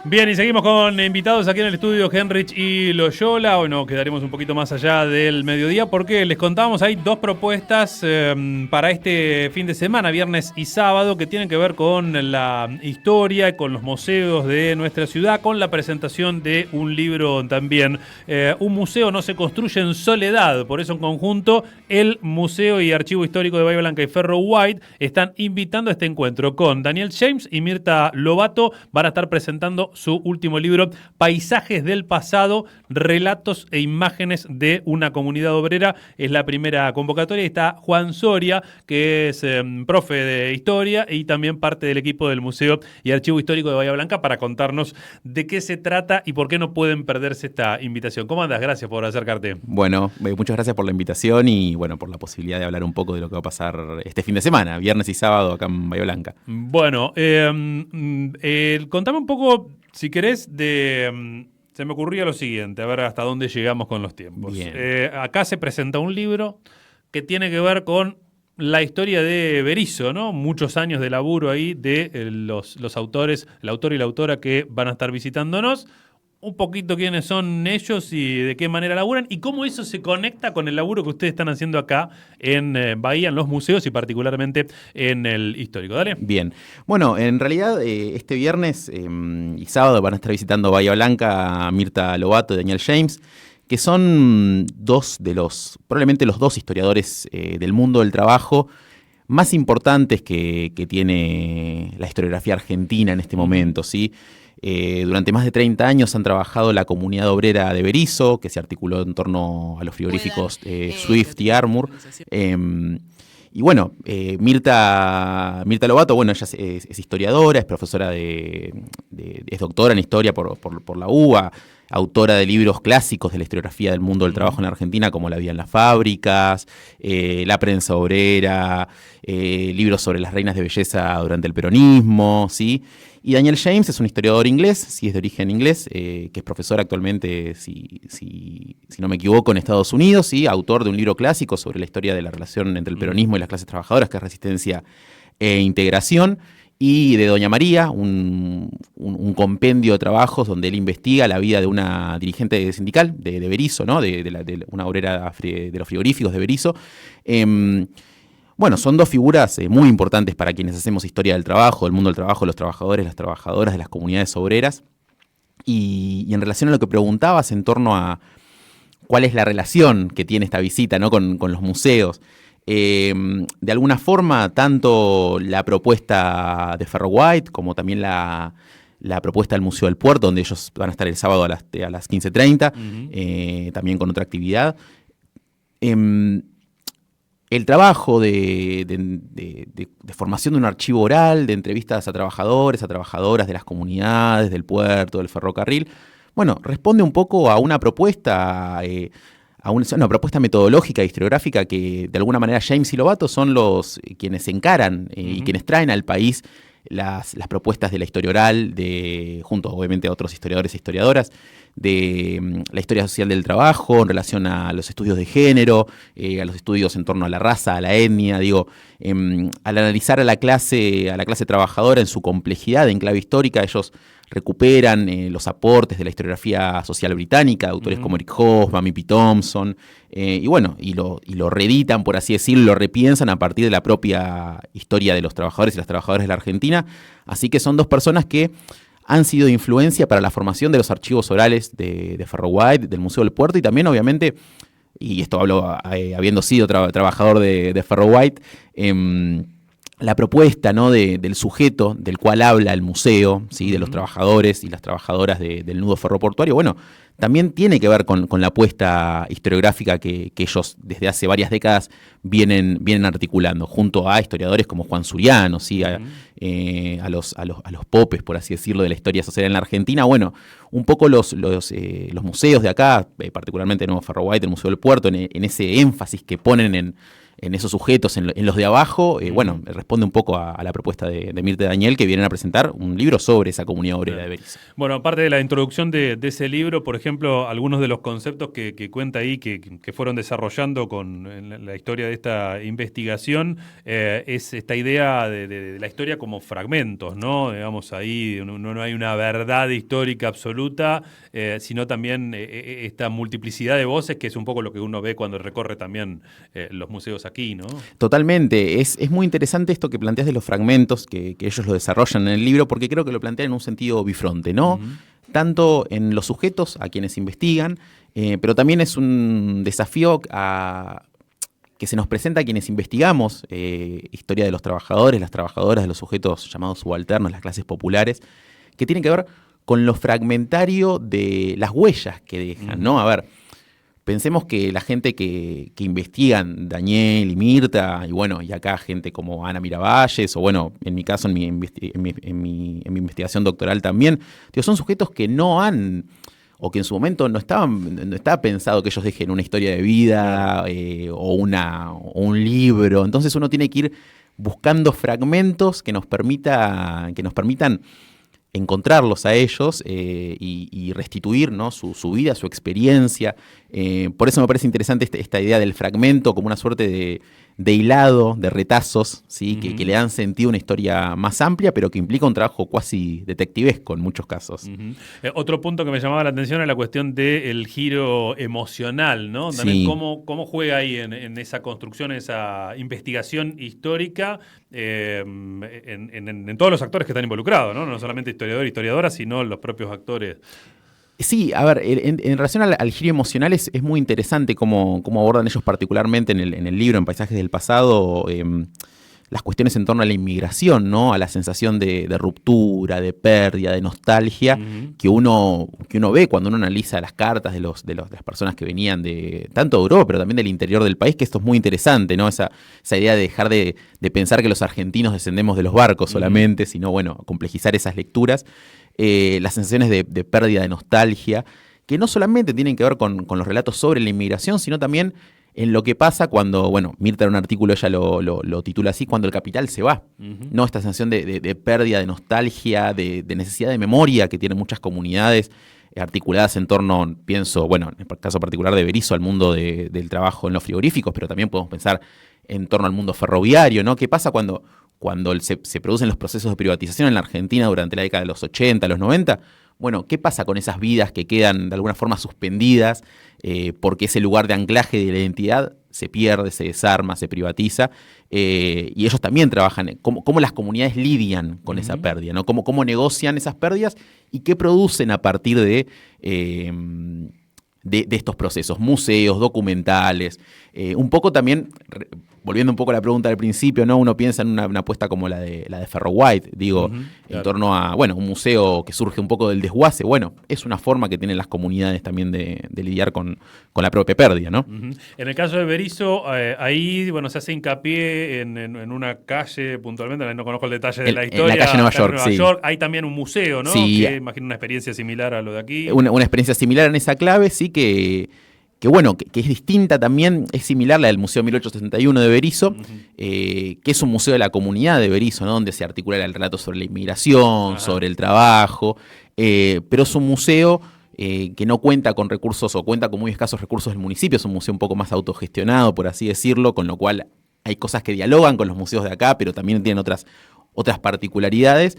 Bien, y seguimos con invitados aquí en el estudio Henrich y Loyola. Bueno, quedaremos un poquito más allá del mediodía porque les contábamos, hay dos propuestas para este fin de semana, viernes y sábado, que tienen que ver con la historia, con los museos de nuestra ciudad, con la presentación de un libro también. Un museo no se construye en soledad, por eso en conjunto el Museo y Archivo Histórico de Bahía Blanca y Ferro White están invitando a este encuentro con Daniel James y Mirta Lobato. Van a estar presentando su último libro, Paisajes del Pasado, relatos e imágenes de una comunidad obrera. Es la primera convocatoria. Está Juan Soria, que es profe de historia y también parte del equipo del Museo y Archivo Histórico de Bahía Blanca, para contarnos de qué se trata y por qué no pueden perderse esta invitación. ¿Cómo andas? Gracias por acercarte. Bueno, muchas gracias por la invitación y bueno, por la posibilidad de hablar un poco de lo que va a pasar este fin de semana, viernes y sábado acá en Bahía Blanca. Bueno, contame un poco, si querés, se me ocurría lo siguiente, a ver hasta dónde llegamos con los tiempos. Acá se presenta un libro que tiene que ver con la historia de Berisso, ¿no? Muchos años de laburo ahí de los autores, el autor y la autora que van a estar visitándonos. Un poquito quiénes son ellos y de qué manera laburan y cómo eso se conecta con el laburo que ustedes están haciendo acá en Bahía, en los museos y particularmente en el histórico. Dale. Bien. Bueno, en realidad este viernes y sábado van a estar visitando Bahía Blanca Mirta Lobato y Daniel James, que son probablemente los dos historiadores del mundo del trabajo más importantes que tiene la historiografía argentina en este momento, ¿sí? Durante más de 30 años han trabajado la comunidad obrera de Berisso, que se articuló en torno a los frigoríficos Swift y Armour. Y bueno, Mirta Lobato, bueno, ella es historiadora, es profesora es doctora en historia por la UBA, autora de libros clásicos de la historiografía del mundo del trabajo en la Argentina, como La vida en las fábricas, La prensa obrera, libros sobre las reinas de belleza durante el peronismo, ¿sí? Y Daniel James es un historiador inglés, sí, es de origen inglés, que es profesor actualmente, si no me equivoco, en Estados Unidos, ¿sí? Autor de un libro clásico sobre la historia de la relación entre el peronismo y las clases trabajadoras, que es Resistencia e Integración, y de Doña María, un compendio de trabajos donde él investiga la vida de una dirigente sindical de Berisso, ¿no? de una obrera de los frigoríficos de Berisso. Bueno, son dos figuras muy importantes para quienes hacemos historia del trabajo, del mundo del trabajo, los trabajadores, las trabajadoras de las comunidades obreras. Y en relación a lo que preguntabas en torno a cuál es la relación que tiene esta visita, ¿no? con los museos, de alguna forma, tanto la propuesta de Ferro White como también la propuesta del Museo del Puerto, donde ellos van a estar el sábado a las 15:30, también con otra actividad. El trabajo de formación de un archivo oral, de entrevistas a trabajadores, a trabajadoras de las comunidades, del puerto, del ferrocarril, bueno, responde un poco a una propuesta, una propuesta metodológica e historiográfica que de alguna manera James y Lobato son quienes encaran y quienes traen al país las propuestas de la historia oral, junto obviamente a otros historiadores e historiadoras, de la historia social del trabajo en relación a los estudios de género, a los estudios en torno a la raza, a la etnia. Al analizar a la clase trabajadora en su complejidad en clave histórica, ellos recuperan los aportes de la historiografía social británica, de autores como Eric Hobsbawm y P. Thompson, y lo reeditan, por así decirlo, lo repiensan a partir de la propia historia de los trabajadores y las trabajadoras de la Argentina. Así que son dos personas que han sido de influencia para la formación de los archivos orales de Ferro White, del Museo del Puerto, y también, obviamente, y esto hablo habiendo sido trabajador de Ferro White, la propuesta, ¿no? del sujeto del cual habla el museo, ¿sí? De los trabajadores y las trabajadoras del nudo ferroportuario, bueno, también tiene que ver con la apuesta historiográfica que ellos desde hace varias décadas vienen articulando, junto a historiadores como Juan Suriano, ¿sí? a los popes, por así decirlo, de la historia social en la Argentina. Bueno, un poco los museos de acá, particularmente el Nuevo Ferro White, el Museo del Puerto, en ese énfasis que ponen en en esos sujetos, en los de abajo, bueno, responde un poco a la propuesta de Mirta y Daniel, que vienen a presentar un libro sobre esa comunidad obrera de Berisso. Bueno, aparte de la introducción de ese libro, por ejemplo, algunos de los conceptos que cuenta ahí, que fueron desarrollando en la historia de esta investigación, es esta idea de la historia como fragmentos, ¿no? Digamos, ahí no hay una verdad histórica absoluta, sino también esta multiplicidad de voces, que es un poco lo que uno ve cuando recorre también los museos aquí, ¿no? Totalmente. Es muy interesante esto que planteas de los fragmentos, que ellos lo desarrollan en el libro, porque creo que lo plantean en un sentido bifronte, ¿no? Tanto en los sujetos, a quienes investigan, pero también es un desafío que se nos presenta a quienes investigamos historia de los trabajadores, las trabajadoras, de los sujetos llamados subalternos, las clases populares, que tienen que ver con lo fragmentario de las huellas que dejan, ¿no? A ver, pensemos que la gente que investigan, Daniel y Mirta, y bueno, y acá gente como Ana Miravalles, o bueno, en mi caso, en mi investigación doctoral también, digo, son sujetos que no han, o que en su momento no estaba pensado que ellos dejen una historia de vida o un libro. Entonces uno tiene que ir buscando fragmentos que nos permitan encontrarlos a ellos y restituir, ¿no? su vida, su experiencia. Por eso me parece interesante esta idea del fragmento como una suerte de hilado, de retazos, ¿sí? Que le dan sentido a una historia más amplia, pero que implica un trabajo cuasi detectivesco en muchos casos. Otro punto que me llamaba la atención es la cuestión del giro emocional, ¿no? También Sí. cómo juega ahí en esa construcción, esa investigación histórica, en todos los actores que están involucrados, ¿no? No solamente historiador y historiadora, sino los propios actores. Sí, a ver, en relación al giro emocional es muy interesante cómo abordan ellos particularmente en el libro, en Paisajes del Pasado, las cuestiones en torno a la inmigración, ¿no? A la sensación de ruptura, de pérdida, de nostalgia, que uno ve cuando uno analiza las cartas de las personas que venían de tanto de Europa, pero también del interior del país, que esto es muy interesante, ¿no? Esa idea de dejar de pensar que los argentinos descendemos de los barcos solamente, sino, bueno, complejizar esas lecturas. Las sensaciones de pérdida, de nostalgia, que no solamente tienen que ver con los relatos sobre la inmigración, sino también en lo que pasa cuando, bueno, Mirta en un artículo ella lo titula así, cuando el capital se va, ¿no? Esta sensación de pérdida, de nostalgia, de necesidad de memoria que tienen muchas comunidades articuladas en torno, pienso, bueno, en el caso particular de Berisso, al mundo del trabajo en los frigoríficos, pero también podemos pensar en torno al mundo ferroviario, ¿no? ¿Qué pasa cuando se producen los procesos de privatización en la Argentina durante la década de los 80, los 90? Bueno, ¿qué pasa con esas vidas que quedan de alguna forma suspendidas porque ese lugar de anclaje de la identidad se pierde, se desarma, se privatiza? Y ellos también trabajan, cómo las comunidades lidian con esa pérdida, ¿no? Cómo negocian esas pérdidas y qué producen a partir de estos procesos, museos, documentales, un poco también, volviendo un poco a la pregunta del principio, ¿no? Uno piensa en una apuesta como la de Ferro White, digo, en torno a, bueno, un museo que surge un poco del desguace. Bueno, es una forma que tienen las comunidades también de lidiar con la propia pérdida, ¿no? En el caso de Berisso, ahí, bueno, se hace hincapié en una calle puntualmente, no conozco el detalle de la historia. En la calle Nueva York, sí. Hay también un museo, ¿no? Sí. Que imagino una experiencia similar a lo de aquí. Una experiencia similar en esa clave, sí, que es distinta también, es similar a la del Museo 1871 de Berisso, que es un museo de la comunidad de Berisso, ¿no? Donde se articula el relato sobre la inmigración, sobre el trabajo, pero es un museo que no cuenta con recursos o cuenta con muy escasos recursos del municipio, es un museo un poco más autogestionado, por así decirlo, con lo cual hay cosas que dialogan con los museos de acá, pero también tienen otras particularidades.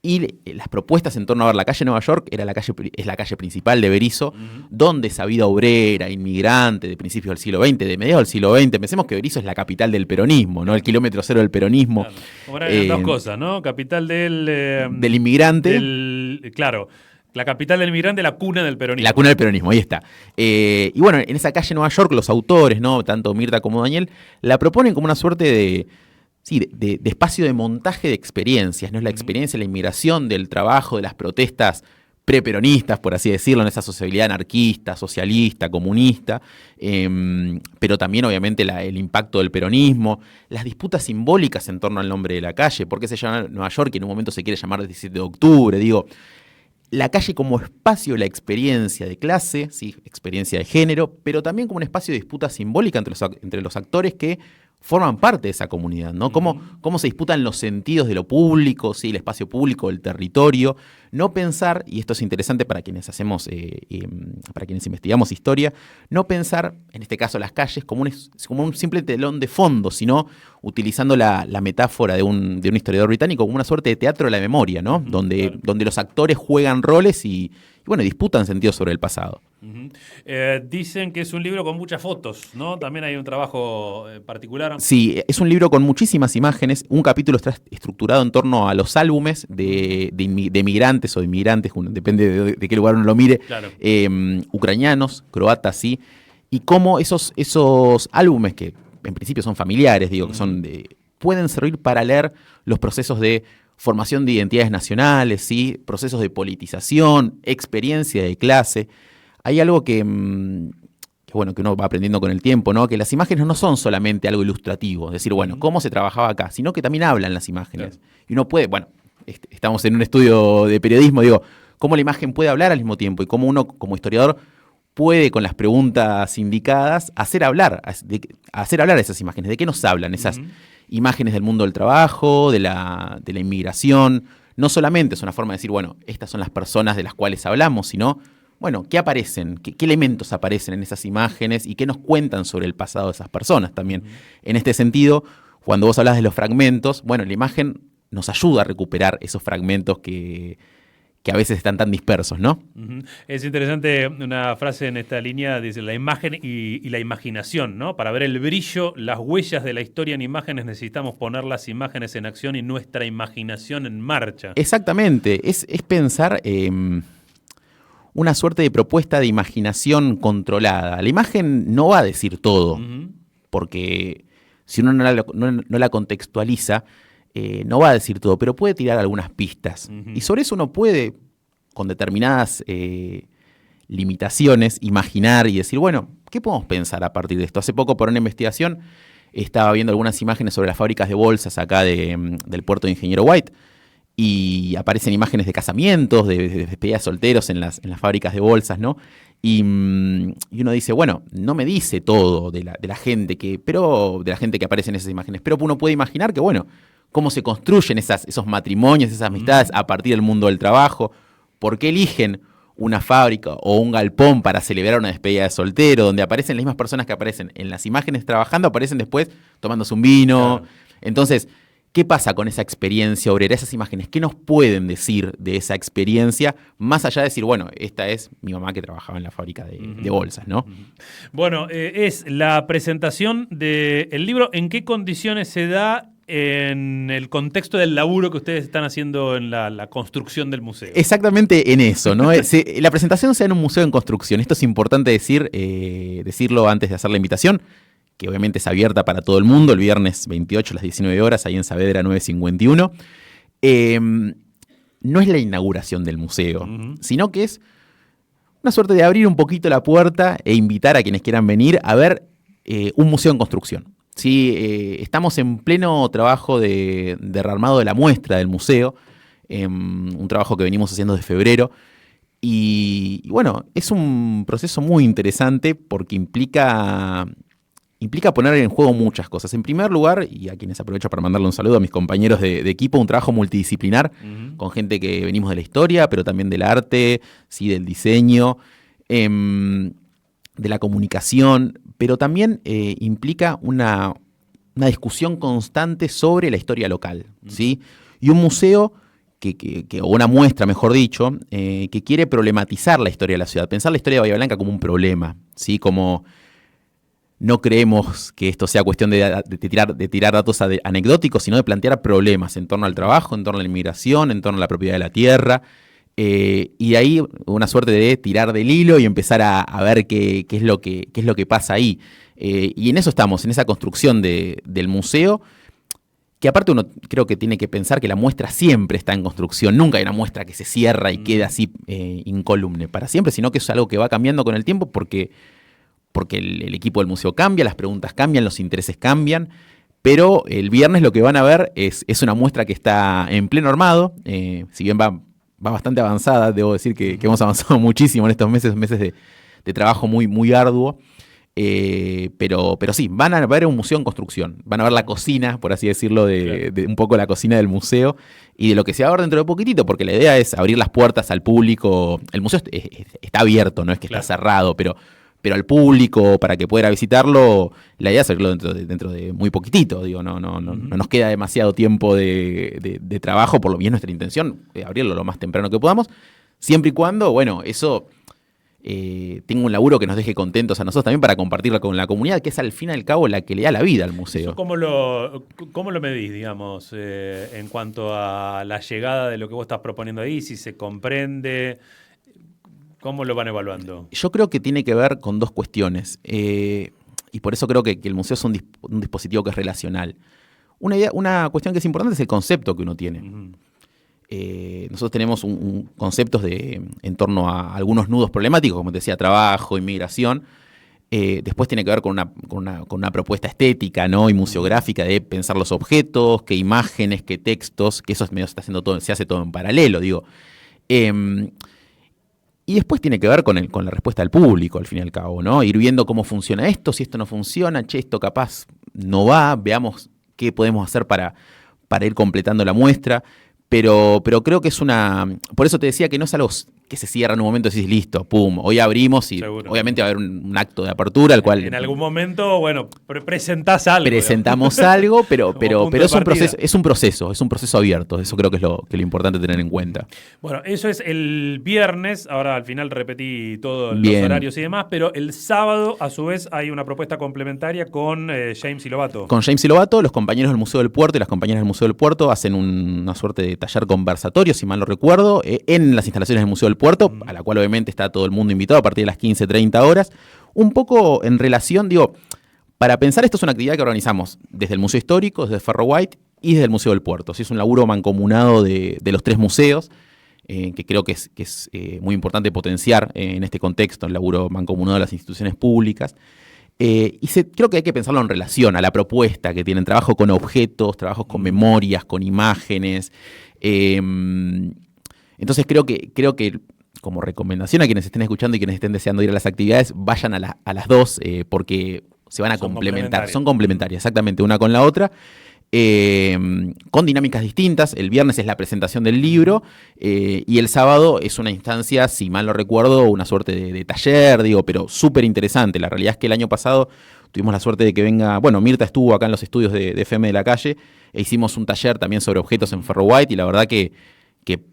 Y las propuestas en torno a ver la calle Nueva York es la calle principal de Berisso, donde esa vida obrera, inmigrante, de principios del siglo XX, de mediados del siglo XX, pensemos que Berisso es la capital del peronismo, ¿no? El kilómetro cero del peronismo. Claro. Ahora hay dos cosas, ¿no? Capital del inmigrante. Claro. La capital del inmigrante, la cuna del peronismo. La cuna del peronismo, ahí está. Y bueno, en esa calle Nueva York, los autores, ¿no? Tanto Mirta como Daniel, la proponen como una suerte de espacio de montaje de experiencias, ¿no? Es la experiencia, la inmigración, del trabajo, de las protestas preperonistas, por así decirlo, en esa sociabilidad anarquista, socialista, comunista, pero también obviamente el impacto del peronismo, las disputas simbólicas en torno al nombre de la calle, por qué se llama Nueva York y en un momento se quiere llamar 17 de octubre, digo, la calle como espacio de la experiencia de clase, ¿sí? Experiencia de género, pero también como un espacio de disputa simbólica entre los actores que forman parte de esa comunidad, ¿no? Cómo se disputan los sentidos de lo público, ¿sí? El espacio público, el territorio. No pensar, y esto es interesante para quienes para quienes investigamos historia, no pensar, en este caso las calles, como un simple telón de fondo, sino utilizando la metáfora de un historiador británico como una suerte de teatro de la memoria, ¿no? Donde los actores juegan roles y disputan sentidos sobre el pasado. Dicen que es un libro con muchas fotos, ¿no? También hay un trabajo particular. Sí, es un libro con muchísimas imágenes. Un capítulo está estructurado en torno a los álbumes de migrantes o de inmigrantes, depende de qué lugar uno lo mire, claro. Ucranianos, croatas, sí, y cómo esos álbumes, que en principio son familiares, que pueden servir para leer los procesos de formación de identidades nacionales, ¿sí? Procesos de politización, experiencia de clase. Hay algo que uno va aprendiendo con el tiempo, ¿no? Que las imágenes no son solamente algo ilustrativo, es decir, cómo se trabajaba acá, sino que también hablan las imágenes. Claro. Y uno puede, estamos en un estudio de periodismo, cómo la imagen puede hablar al mismo tiempo y cómo uno, como historiador, puede, con las preguntas indicadas, hacer hablar esas imágenes. ¿De qué nos hablan esas imágenes del mundo del trabajo, de la inmigración? No solamente es una forma de decir, estas son las personas de las cuales hablamos, sino, ¿qué aparecen? ¿Qué elementos aparecen en esas imágenes y qué nos cuentan sobre el pasado de esas personas también? En este sentido, cuando vos hablas de los fragmentos, la imagen nos ayuda a recuperar esos fragmentos que a veces están tan dispersos, ¿no? Es interesante una frase en esta línea, dice la imagen y la imaginación, ¿no? Para ver el brillo, las huellas de la historia en imágenes, necesitamos poner las imágenes en acción y nuestra imaginación en marcha. Exactamente, es pensar una suerte de propuesta de imaginación controlada. La imagen no va a decir todo, porque si uno no la contextualiza, no va a decir todo, pero puede tirar algunas pistas. Y sobre eso uno puede, con determinadas limitaciones, imaginar y decir, ¿qué podemos pensar a partir de esto? Hace poco, por una investigación, estaba viendo algunas imágenes sobre las fábricas de bolsas acá del puerto de Ingeniero White, y aparecen imágenes de casamientos, de despedidas solteros en las fábricas de bolsas, ¿no? Y uno dice, no me dice todo de la gente que aparece en esas imágenes, pero uno puede imaginar que, cómo se construyen esos matrimonios, esas amistades a partir del mundo del trabajo, por qué eligen una fábrica o un galpón para celebrar una despedida de soltero, donde aparecen las mismas personas que aparecen en las imágenes trabajando, aparecen después tomándose un vino. Claro. Entonces, ¿qué pasa con esa experiencia obrera, esas imágenes? ¿Qué nos pueden decir de esa experiencia? Más allá de decir, esta es mi mamá que trabajaba en la fábrica de bolsas, ¿no? Es la presentación del libro. ¿En qué condiciones se da en el contexto del laburo que ustedes están haciendo en la construcción del museo? Exactamente en eso, ¿no? La presentación se da en un museo en construcción. Esto es importante decirlo antes de hacer la invitación, que obviamente es abierta para todo el mundo, el viernes 28 a las 19 horas, ahí en Saavedra 951. No es la inauguración del museo, sino que es una suerte de abrir un poquito la puerta e invitar a quienes quieran venir a ver un museo en construcción. Sí, estamos en pleno trabajo de rearmado de la muestra del museo, un trabajo que venimos haciendo desde febrero, y es un proceso muy interesante porque implica poner en juego muchas cosas. En primer lugar, y a quienes aprovecho para mandarle un saludo a mis compañeros de equipo, un trabajo multidisciplinar con gente que venimos de la historia, pero también del arte, sí, del diseño, de la comunicación, pero también implica una discusión constante sobre la historia local, ¿sí? Y un museo o una muestra, mejor dicho, que quiere problematizar la historia de la ciudad, pensar la historia de Bahía Blanca como un problema, ¿sí? Como no creemos que esto sea cuestión de tirar datos anecdóticos, sino de plantear problemas en torno al trabajo, en torno a la inmigración, en torno a la propiedad de la tierra. Y de ahí una suerte de tirar del hilo y empezar a ver qué es lo que pasa ahí. Y en eso estamos, en esa construcción del museo, que aparte uno creo que tiene que pensar que la muestra siempre está en construcción. Nunca hay una muestra que se cierra y queda así incólume para siempre, sino que es algo que va cambiando con el tiempo porque el equipo del museo cambia, las preguntas cambian, los intereses cambian. Pero el viernes lo que van a ver es una muestra que está en pleno armado, si bien va va bastante avanzada, debo decir que hemos avanzado muchísimo en estos meses de trabajo muy, muy arduo. Pero sí, van a ver un museo en construcción, van a ver la cocina, por así decirlo, de un poco la cocina del museo y de lo que se va a ver dentro de poquitito, porque la idea es abrir las puertas al público. El museo está abierto, no es que está cerrado, pero al público, para que pueda visitarlo, la idea es abrirlo dentro de muy poquitito. Digo, no nos queda demasiado tiempo de trabajo, por lo menos nuestra intención es abrirlo lo más temprano que podamos, siempre y cuando, bueno, eso tenga un laburo que nos deje contentos a nosotros también para compartirlo con la comunidad, que es al fin y al cabo la que le da la vida al museo. ¿Cómo lo medís, digamos, en cuanto a la llegada de lo que vos estás proponiendo ahí? Si se comprende, ¿cómo lo van evaluando? Yo creo que tiene que ver con dos cuestiones, y por eso creo que el museo es un dispositivo que es relacional. Una cuestión que es importante es el concepto que uno tiene. Uh-huh. Nosotros tenemos conceptos en torno a algunos nudos problemáticos, como te decía, trabajo, inmigración. Después tiene que ver con una propuesta estética, ¿no? Y museográfica de pensar los objetos, qué imágenes, qué textos, que eso se hace todo en paralelo, digo. Y después tiene que ver con la respuesta del público, al fin y al cabo, ¿no? Ir viendo cómo funciona esto, si esto no funciona, esto capaz no va, veamos qué podemos hacer para ir completando la muestra. Pero creo que es por eso te decía que no es algo que se cierra en un momento y decís, listo, pum, hoy abrimos y seguro. Obviamente va a haber un acto de apertura al cual... En algún momento, bueno, presentás algo. Presentamos algo, pero es un proceso abierto. Eso creo que es lo importante tener en cuenta. Bueno, eso es el viernes, ahora al final repetí todos los horarios y demás, pero el sábado, a su vez, hay una propuesta complementaria con James y Lobato. Con James y Lobato, los compañeros del Museo del Puerto y las compañeras del Museo del Puerto hacen una suerte de taller conversatorio, si mal no recuerdo, en las instalaciones del Museo del Puerto, a la cual obviamente está todo el mundo invitado a partir de las 15:30 horas. Un poco en relación, para pensar, esto es una actividad que organizamos desde el Museo Histórico, desde Ferro White y desde el Museo del Puerto. Sí, es un laburo mancomunado de los tres museos, que creo que es muy importante potenciar en este contexto, el laburo mancomunado de las instituciones públicas. Creo que hay que pensarlo en relación a la propuesta que tienen, trabajo con objetos, trabajos con memorias, con imágenes. Entonces creo que como recomendación a quienes estén escuchando y quienes estén deseando ir a las actividades, vayan a las dos, porque se van a complementar. Son complementarias, exactamente, una con la otra. Con dinámicas distintas. El viernes es la presentación del libro, y el sábado es una instancia, si mal no recuerdo, una suerte de taller, pero súper interesante. La realidad es que el año pasado tuvimos la suerte de que venga, Mirta estuvo acá en los estudios de FM de la Calle, e hicimos un taller también sobre objetos en Ferro White, y la verdad que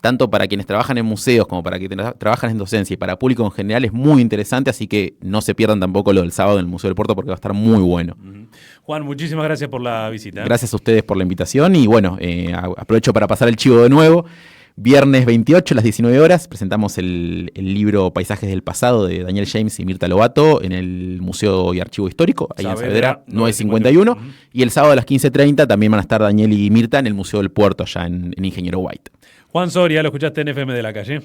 tanto para quienes trabajan en museos como para quienes trabajan en docencia y para público en general es muy interesante, así que no se pierdan tampoco lo del sábado en el Museo del Puerto porque va a estar muy bueno. Juan, muchísimas gracias por la visita. Gracias a ustedes por la invitación y aprovecho para pasar el chivo de nuevo. Viernes 28 a las 19 horas presentamos el libro Paisajes del Pasado de Daniel James y Mirta Lobato en el Museo y Archivo Histórico, ahí en Saavedra 951. Y el sábado a las 15:30 también van a estar Daniel y Mirta en el Museo del Puerto, allá en Ingeniero White. Juan Soria, lo escuchaste en FM de la Calle.